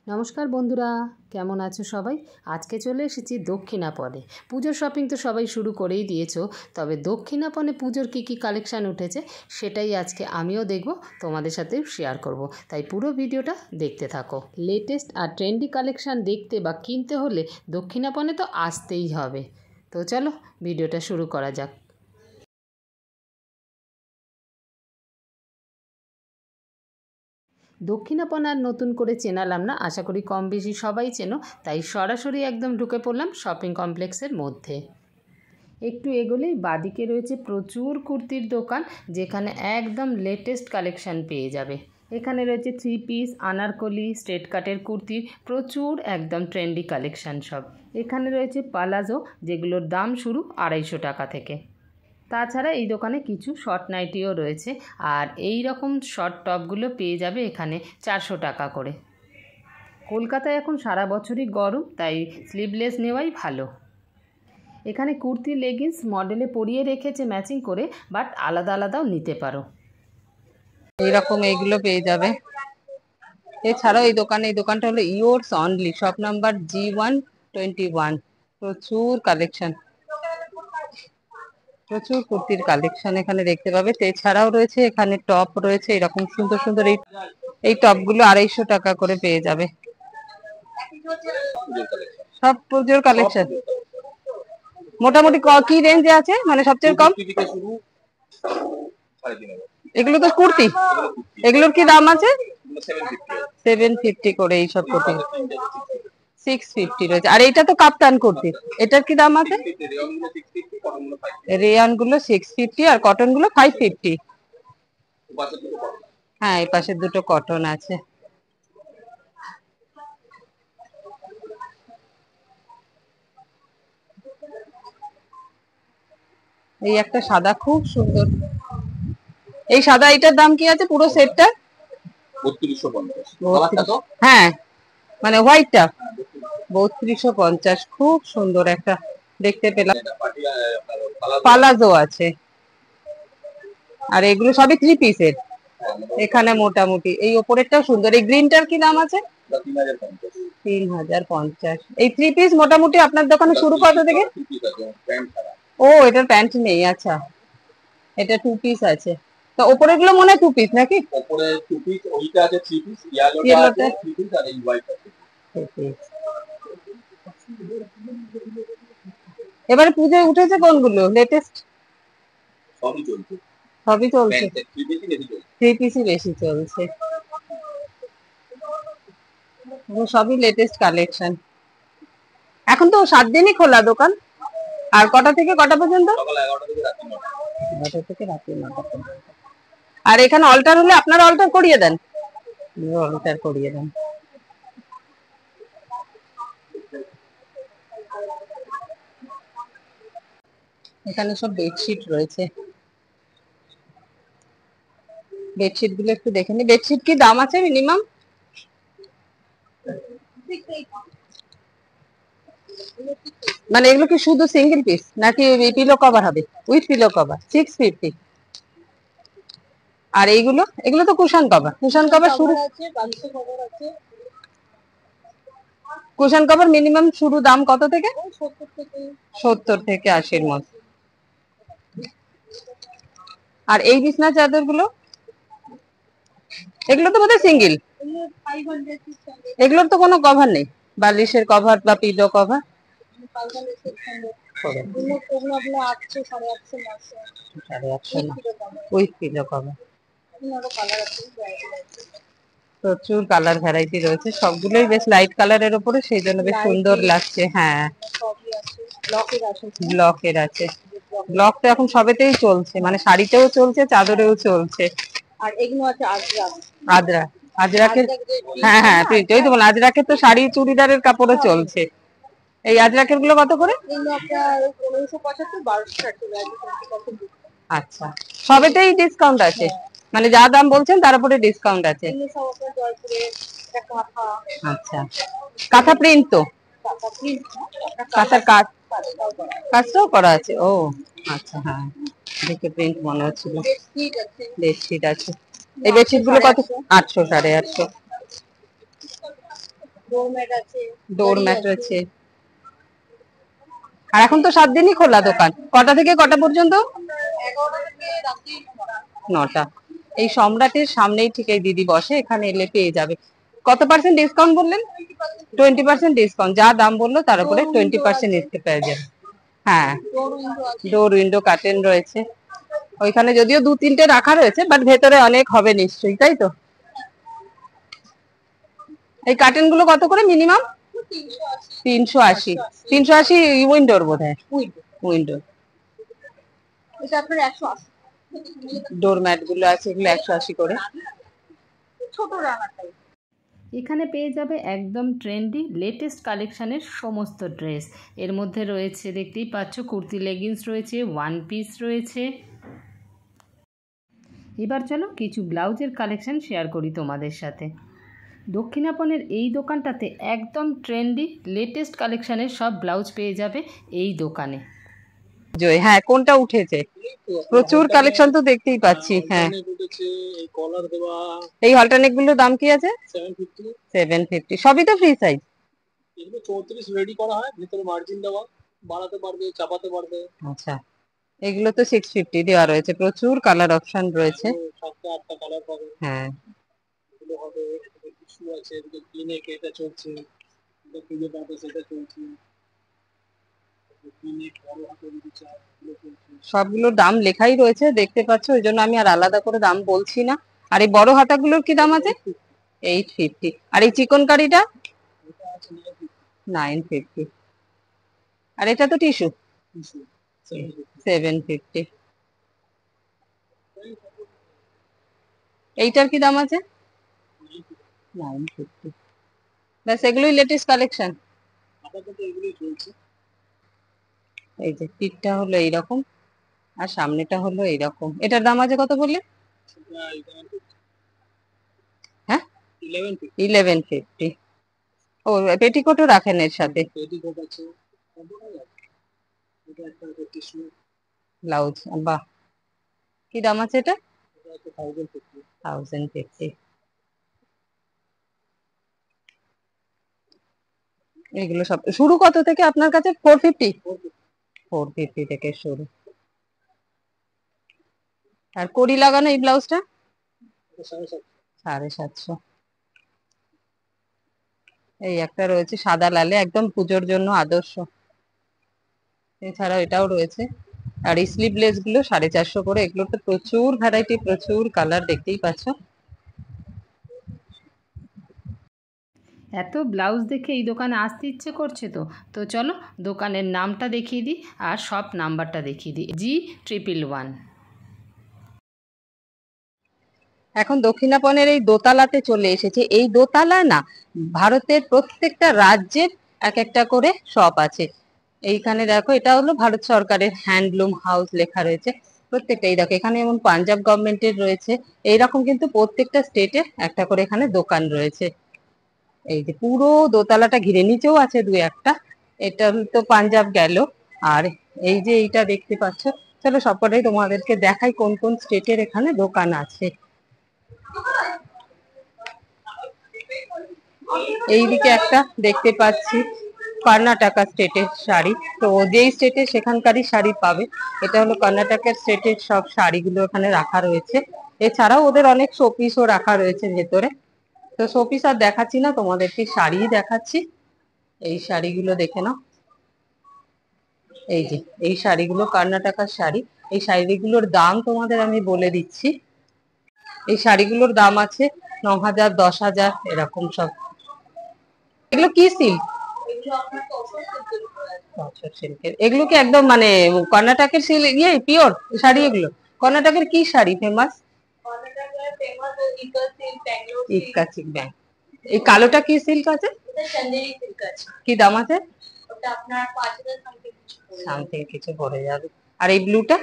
নমস্কার বন্ধুরা, কেমন আছো সবাই? আজকে চলে এসেছি দক্ষিণাপনে। পুজোর শপিং তো সবাই শুরু করেই দিয়েছো, তবে দক্ষিণাপনে পুজোর কী কী কালেকশান উঠেছে সেটাই আজকে আমিও দেখব, তোমাদের সাথে শেয়ার করব। তাই পুরো ভিডিওটা দেখতে থাকো। লেটেস্ট আর ট্রেন্ডি কালেকশান দেখতে বা কিনতে হলে দক্ষিণাপনে তো আসতেই হবে। তো চলো ভিডিওটা শুরু করা যাক। দক্ষিণাপনা আর নতুন করে চেনালাম না, আশা করি কম বেশি সবাই চেনো, তাই সরাসরি একদম ঢুকে পড়লাম শপিং কমপ্লেক্সের মধ্যে। একটু এগোলেই বাদিকে রয়েছে প্রচুর কুর্তির দোকান, যেখানে একদম লেটেস্ট কালেকশান পেয়ে যাবে। এখানে রয়েছে 3 পিস, আনারকলি, স্ট্রেট কাটের কুর্তির প্রচুর একদম ট্রেন্ডি কালেকশান সব। এখানে রয়েছে পালাজো, যেগুলোর দাম শুরু 250 টাকা থেকে। তাছাড়া এই দোকানে কিছু শর্ট নাইটিও রয়েছে, আর এই রকম শর্ট টপগুলো পেয়ে যাবে এখানে 400 টাকা করে। কলকাতায় এখন সারা বছরই গরম, তাই স্লিভলেস নেওয়াই ভালো। এখানে কুর্তি, লেগিংস মডেলে পরিয়ে রেখেছে ম্যাচিং করে, বাট আলাদা আলাদাও নিতে পারো। এইরকম এইগুলো পেয়ে যাবে। এছাড়াও এই দোকানটা হলো yours only, shop number G121। প্রচুর কালেকশন, প্রচুর কুর্তির কালেকশন এখানে দেখতে পাবে। এছাড়াও রয়েছে এখানে টপ রয়েছে, এরকম সুন্দর সুন্দর এই টপগুলো 250 টাকা করে পেয়ে যাবে। সব পুজোর কালেকশন। মোটামুটি কি রেঞ্জে আছে, মানে সবচেয়ে কম? এগুলো তো কুর্তি, এগুলোর কি দাম আছে? 750 করে এইসব কুর্তি। 650 রয়েছে। আর এইটা তো কাপ্তান কুর্তি, এটার কি দাম আছে? রেয়ান গুলো 650 আর কটন গুলো 550। হ্যাঁ, এই পাশে দুটো কটন আছে। এই একটা সাদা খুব সুন্দর, এই সাদা, এটার দাম কি আছে পুরো সেটটা? 3250। হ্যাঁ, মানে হোয়াইটটা 3250। খুব সুন্দর একটা দেখতে পেলাম। পালাজো আছে, আর এগুলো সবই 3 পিসের। এখানে মোটামুটি এই ওপরেরটাও সুন্দর। এই গ্রিনটার কি দাম আছে? 3050। এই 3 পিস মোটামুটি আপনার দোকানে শুরু কত থেকে? ও, এটার প্যান্ট নেই। আচ্ছা, এটা 2 পিস আছে। তো ওপরে গুলো মনে হয় 2 পিস নাকি? ওপরে 2 পিস, ওইটা আছে 3 পিস, ইয়েলোটা আছে 3 পিস, আর এই হোয়াইট আছে 2 পিস। এবারে পূজায় উঠেছে কোনগুলো লেটেস্ট? সবই চলছে, সবই চলছে। 3 পিসই বেশি চলছে। সবই লেটেস্ট কালেকশন। এখন তো 7 দিনই খোলা দোকান। আর কটা থেকে কটা পর্যন্ত? সকাল 11টা থেকে রাত 9টা পর্যন্ত। আর এখানে অল্টার হলে আপনারা অল্টার করিয়ে দেন? অল্টার করিয়ে দেন। এখানে সব বেডশিট রয়েছে। বেডশিট গুলো একটু দেখে নি। বেডশিট কি দাম আছে মিনিমাম? মানে এগুলো কি শুধু সিঙ্গেল পিস নাকি পিলো কভার হবে? With pillow cover 650। আর এইগুলো, এগুলো তো কুশন কভার। কুশন কভার শুরু আছে 500 কভার আছে। কুশন কভার মিনিমাম শুরু দাম কত থেকে? 70 থেকে 80-এর মধ্যে। আর এই বিছনা চাদর গুলো, এগুলো তো বোধহয় সিঙ্গেল। এগুলোর তো কোনো কভার নেই, বালিশের কভার বা pillow cover. With pillow cover. প্রচুর কালার ভ্যারাইটি রয়েছে, সবগুলোই বেশ লাইট কালারের উপরে, সেই জন্য বেশ সুন্দর লাগছে। হ্যাঁ, ব্লকের আছে। ব্লক তো এখন সবেতেই চলছে, মানে শাড়িতেও চলছে, চাদরেও চলছে। আর এগুলো আছে আজরা। আজরাকের, হ্যাঁ হ্যাঁ, প্রিন্ট। ওই তো বল, আজরাকের তো শাড়ি চুড়িদারের কাপড়ও চলছে। এই আজরাকের গুলো কত করে? আচ্ছা, সবেতেই ডিসকাউন্ট আছে, মানে যা দাম বলছেন তার উপরে ডিসকাউন্ট আছে। আচ্ছা, কাঁথা প্রিন্ট তো? কাঁথার কাজটাও করা আছে। ও আচ্ছা, হ্যাঁ, দেখে প্রিন্ট মনে হচ্ছিল। বেডশিট আছে। এই বেডশিট গুলো কত? 800, 850। ডোরম্যাট আছে। আর এখন তো 7 দিনই খোলা দোকান, কটা থেকে কটা পর্যন্ত? 9টা। এই সম্রাটের সামনেই ঠিক এই দিদি বসে, এখানে এলে পেয়ে যাবে। কত পার্সেন্ট ডিসকাউন্ট বললেন? 20% ডিসকাউন্ট, যা দাম বললো তার উপরে 20% নিতে পেয়ে যাবে। হ্যাঁ, ডোর উইন্ডো কার্টেন রয়েছে। ওইখানে যদিও 2-3টে রাখা রয়েছে, বাট ভেতরে অনেক হবে নিশ্চয়ই, তাই তো? এই কার্টেন গুলো কত করে মিনিমাম? 380। 380 উইন্ডোর বোধ হয়, উইন্ডো। ডোরম্যাট গুলো আছে, এগুলো 180 করে। এখানে পেয়ে যাবে একদম ট্রেন্ডি লেটেস্ট কালেকশানের সমস্ত ড্রেস। এর মধ্যে রয়েছে, দেখতেই পাচ্ছ, কুর্তি লেগিংস রয়েছে, ওয়ান পিস রয়েছে। এবার চলো কিছু ব্লাউজের কালেকশান শেয়ার করি তোমাদের সাথে। দক্ষিণাপনের এই দোকানটাতে একদম ট্রেন্ডি লেটেস্ট কালেকশানের সব ব্লাউজ পেয়ে যাবে এই দোকানে। হ্যাঁ, কোনটা উঠেছে? প্রচুর কালেকশন তো দেখতেই পাচ্ছি। হ্যাঁ, এই অল্টারনেট গুলোর দাম কি আছে? 750। সবই তো ফ্রি সাইজ। এগুলো 34 রেডি করা হয়, ভিতরে মার্জিন দেওয়া, বাড়াতে পারবে, চাপাতে পারবে। আচ্ছা, এগুলো তো 650 দেওয়া রয়েছে। প্রচুর কালার অপশন রয়েছে। 7-8টা কালার পাবে। হ্যাঁ, এগুলো হবে। কিছু আছে, এদিকে ক্লিনিক এটা চলছে, এটা খুঁজে পাবে, সেটা চলছে। সবগুলোর দাম লেখাই রয়েছে, দেখতে পাচ্ছ, ওই জন্য আমি আর আলাদা করে দাম বলছি না। আর এই বড় হাতাগুলোর কি দাম আছে? 850। আর এই চিকন কারিটা 950। আর এটা তো টিস্যু, 750। এইটার কি দাম আছে? 950। ব্যাস, এগুলোই লেটেস্ট কালেকশন। এই যে পিঠটা হলো এইরকম, আর সামনেটা হলো এইরকম। এটার দাম আছে কত বললে? হ্যাঁ, 1150। ও, পেটিকোটও রাখেন এর সাথে? ব্লাউজ, বাহ, কি দাম আছে এটা? 1050। এগুলো সব শুরু কত থেকে আপনার কাছে? 450। 450 থেকে শুরু। আর কড়ি লাগানো এই ব্লাউজটা 750। এই একটা রয়েছে সাদা লালে, একদম পুজোর জন্য আদর্শ। এছাড়াও এটাও রয়েছে। আর এই স্লিভলেস গুলো 450 করে। এগুলো তো প্রচুর ভ্যারাইটি, প্রচুর কালার, দেখতেই পাচ্ছ। এত ব্লাউজ দেখে এই দোকানে আসতে ইচ্ছে করছে তো। তো চলো দোকানের নামটা দেখিয়ে দিই আর শপ নাম্বারটা দেখিয়ে দিই, G111। এখন দক্ষিণাপনের এই দোতলাতে চলে এসেছে। এই দোতলা না, ভারতের প্রত্যেকটা রাজ্যের এক একটা করে শপ আছে। এইখানে দেখো, এটা হলো ভারত সরকারের হ্যান্ডলুম হাউস লেখা রয়েছে প্রত্যেকটা। এই দেখো, এখানে যেমন পাঞ্জাব গভর্নমেন্টের রয়েছে, এইরকম কিন্তু প্রত্যেকটা স্টেটের একটা করে এখানে দোকান রয়েছে। এই যে পুরো দোতলাটা ঘিরে, নিচেও আছে 2-1টা। এটা তো পাঞ্জাব গেল। আর এই যে এইটা দেখতে পাচ্ছ, চলো সবকটাই তোমাদেরকে দেখাই কোন কোন স্টেটের এখানে দোকান আছে। এইদিকে একটা দেখতে পাচ্ছি কর্ণাটকা স্টেটের শাড়ি। তো যেই স্টেটে সেখানকারই শাড়ি পাবে। এটা হলো কর্ণাটকের স্টেটের সব শাড়িগুলো এখানে রাখা রয়েছে। এছাড়াও ওদের অনেক শোপিসও রাখা রয়েছে ভেতরে। তো শোপিস আর দেখাচ্ছি না, তোমাদেরকে শাড়ি দেখাচ্ছি। এই শাড়িগুলো দেখে নাও। এই যে এই শাড়িগুলো কর্ণাটকার শাড়ি। এই শাড়িগুলোর দাম তোমাদের আমি বলে দিচ্ছি। এই শাড়িগুলোর দাম আছে 9,000, 10,000 এরকম সব। এগুলো কি সিল্ক? সিল্কের। এগুলো কি একদম মানে কর্ণাটকের সিল্ক, ইয়ে পিওর শাড়ি এগুলো? কর্ণাটকের কি শাড়ি ফেমাস? ইক্কা সিল্ক। ব্যাং, এই কালোটা কি সিল্ক আছে? কি দাম আছে? সামথিং কিছু পড়ে যাবে। আর এই ব্লুটা?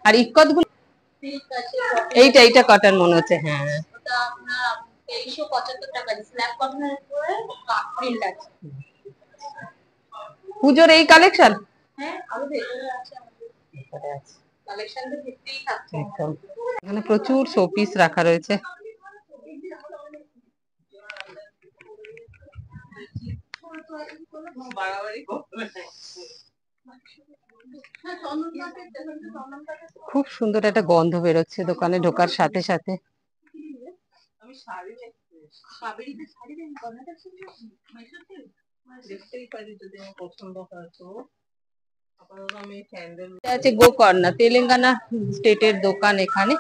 আর ইক্কত গুলো? এইটা এইটা কটন মনে হচ্ছে। হ্যাঁ, পুজোর এই কালেকশন। এখানে প্রচুর শোপিস রাখা রয়েছে। খুব সুন্দর একটা গন্ধ বেরোচ্ছে দোকানে ঢোকার সাথে সাথে। আছে গোকর্ণা, তেলেঙ্গানা স্টেটের দোকান এখানে।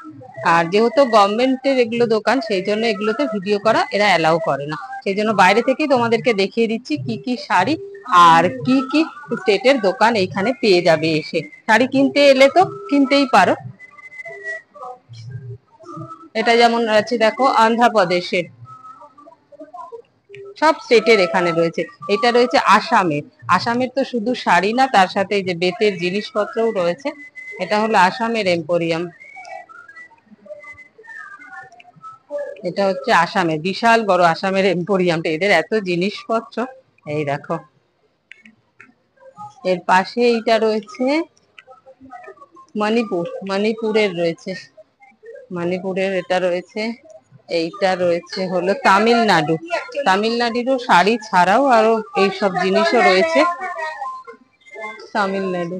আর যেহেতু গভর্নমেন্টের এগুলো দোকান, সেই জন্য এগুলোতে ভিডিও করা এরা অ্যালাউ করে না। সেই জন্য বাইরে থেকেই তোমাদেরকে দেখিয়ে দিচ্ছি কি কি শাড়ি আর কি কি স্টেটের দোকান এইখানে পেয়ে যাবে এসে। শাড়ি কিনতে এলে তো কিনতেই পারো। এটা যেমন আছে দেখো অন্ধ্রপ্রদেশের, সব স্টেটের এখানে রয়েছে। এটা রয়েছে আসামের। আসামের তো শুধু শাড়ি না, তার সাথে এই যে বেতের জিনিসপত্রও রয়েছে। এটা হলো আসামের এম্পোরিয়াম। এটা হচ্ছে আসামের বিশাল বড় আসামের এম্পোরিয়ামটা, এদের এত জিনিসপত্র। এই দেখো, এর পাশে এইটা রয়েছে মণিপুর, মণিপুরের রয়েছে, মণিপুরের এটা রয়েছে। এইটা রয়েছে হলো তামিলনাড়ু, তামিলনাড়ুরও শাড়ি ছাড়াও আরো এইসব জিনিসও রয়েছে তামিলনাড়ু।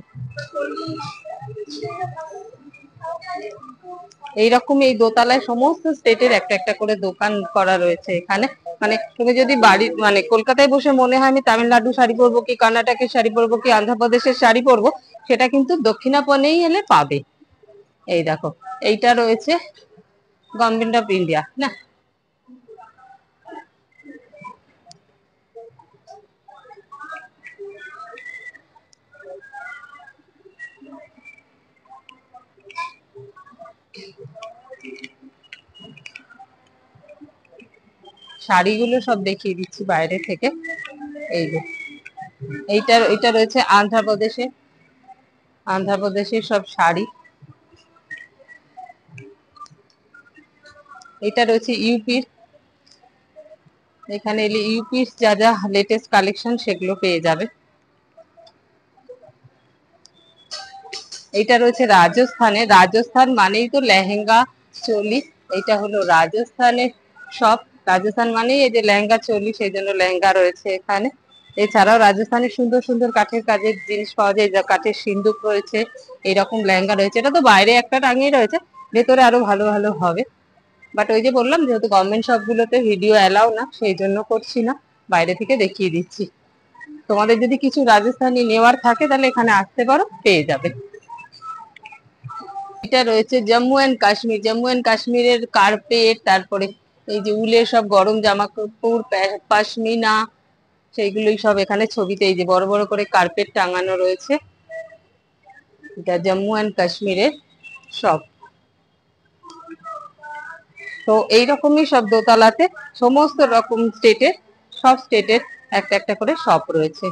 এইরকম এই দোতলায় সমস্ত স্টেটের একটা একটা করে দোকান করা রয়েছে এখানে। মানে তুমি যদি বাড়ি মানে কলকাতায় বসে মনে হয় আমি তামিলনাড়ু শাড়ি পরবো কি কর্ণাটকের শাড়ি পরবো কি অন্ধ্রপ্রদেশের শাড়ি পরবো, সেটা কিন্তু দক্ষিণাপনেই এলে পাবে। এই দেখো, এইটা রয়েছে গভর্নমেন্ট অফ ইন্ডিয়া না। শাড়িগুলো সব দেখিয়ে দিচ্ছি বাইরে থেকে। এই যে এইটা রয়েছে অন্ধ্রপ্রদেশে, অন্ধ্রপ্রদেশের সব শাড়ি। এটা রয়েছে ইউপির, এখানে এলে ইউপির যা যা লেটেস্ট কালেকশন সেগুলো পেয়ে যাবে। এটা রয়েছে রাজস্থানে, রাজস্থান মানেই তো লেহেঙ্গা চোলি। এটা হলো রাজস্থানের সব, রাজস্থান মানেই এই যে লেহেঙ্গা চোলি, সেই জন্য লেহেঙ্গা রয়েছে এখানে। এছাড়াও রাজস্থানের সুন্দর সুন্দর কাঠের কাজের জিনিস পাওয়া যায়, যা কাঠের সিন্দুক রয়েছে, এইরকম লেহেঙ্গা রয়েছে। এটা তো বাইরে একটা টাঙিয়ে রয়েছে, ভেতরে আরো ভালো ভালো হবে। বাট ওই যে বললাম যেহেতু গভর্নমেন্ট সবগুলোতে ভিডিও অ্যালাউ না, সেই জন্য করছি না, বাইরে থেকে দেখিয়ে দিচ্ছি। তোমাদের যদি কিছু রাজস্থানি নেওয়ার থাকে তাহলে এখানে আসতে পারো, পেয়ে যাবে। এটা রয়েছে জম্মু এন্ড কাশ্মীর, জম্মু এন্ড কাশ্মীরের কার্পেট, তারপরে এই যে উলের সব গরম জামা কাপড়, পশমিনা, সেইগুলোই সব এখানে ছবিতে এই যে বড় বড় করে কার্পেট টাঙানো রয়েছে। এটা জম্মু এন্ড কাশ্মীরের সব। তো এইরকমই সব দোতলাতে সমস্ত রকম স্টেটের, সব স্টেটের একটা একটা করে শপ রয়েছে।